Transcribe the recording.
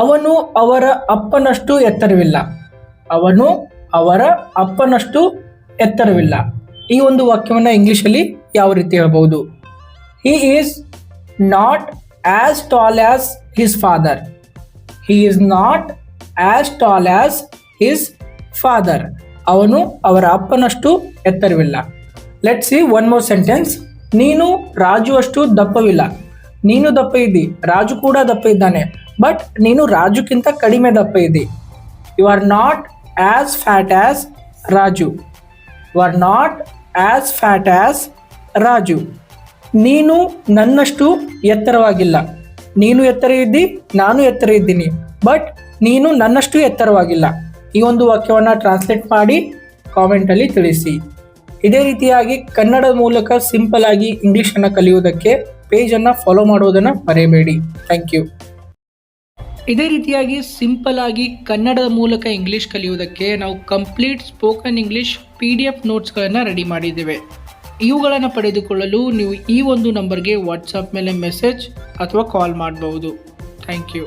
ಅವನು ಅವರ ಅಪ್ಪನಷ್ಟು ಎತ್ತರವಿಲ್ಲ. ಅವನು ಅವರ ಅಪ್ಪನಷ್ಟು ಎತ್ತರವಿಲ್ಲ. ಈ ಒಂದು ವಾಕ್ಯವನ್ನು ಇಂಗ್ಲಿಷಲ್ಲಿ ಯಾವ ರೀತಿ ಹೇಳ್ಬಹುದು? He is not as tall as his father. He is not as tall as his father. ಅವನು ಅವರ ಅಪ್ಪನಷ್ಟು ಎತ್ತರವಿಲ್ಲ. Let's see one more sentence. ನೀನು ರಾಜು ಅಷ್ಟು ದಪ್ಪವಿಲ್ಲ. ನೀನು ದಪ್ಪ ಇದ್ದಿ, ರಾಜು ಕೂಡ ದಪ್ಪ ಇದ್ದಾನೆ, ಬಟ್ ನೀನು ರಾಜುಕ್ಕಿಂತ ಕಡಿಮೆ ದಪ್ಪ ಇದ್ದಿ. You are not as fat as Raju. You are not as fat as Raju. ನೀನು ನನ್ನಷ್ಟು ಎತ್ತರವಾಗಿಲ್ಲ. ನೀನು ಎತ್ತರ ಇದ್ದಿ, ನಾನು ಎತ್ತರ ಇದ್ದೀನಿ, ಬಟ್ ನೀನು ನನ್ನಷ್ಟು ಎತ್ತರವಾಗಿಲ್ಲ. ಈ ಒಂದು ವಾಕ್ಯವನ್ನು ಟ್ರಾನ್ಸ್ಲೇಟ್ ಮಾಡಿ ಕಾಮೆಂಟಲ್ಲಿ ತಿಳಿಸಿ. ಇದೇ ರೀತಿಯಾಗಿ ಕನ್ನಡದ ಮೂಲಕ ಸಿಂಪಲ್ ಆಗಿ ಇಂಗ್ಲೀಷನ್ನು ಕಲಿಯುವುದಕ್ಕೆ ಪೇಜನ್ನು ಫಾಲೋ ಮಾಡೋದನ್ನು ಮರೆಯಬೇಡಿ. Thank you. ಇದೇ ರೀತಿಯಾಗಿ ಸಿಂಪಲ್ ಆಗಿ ಕನ್ನಡದ ಮೂಲಕ ಇಂಗ್ಲೀಷ್ ಕಲಿಯುವುದಕ್ಕೆ ನಾವು ಕಂಪ್ಲೀಟ್ ಸ್ಪೋಕನ್ ಇಂಗ್ಲೀಷ್ PDF ನೋಟ್ಸ್ಗಳನ್ನು ರೆಡಿ ಮಾಡಿದ್ದೇವೆ. ಇವುಗಳನ್ನು ಪಡೆದುಕೊಳ್ಳಲು ನೀವು ಈ ಒಂದು ನಂಬರ್ಗೆ ವಾಟ್ಸಪ್ ಮೇಲೆ ಮೆಸೇಜ್ ಅಥವಾ ಕಾಲ್ ಮಾಡಬಹುದು. Thank you.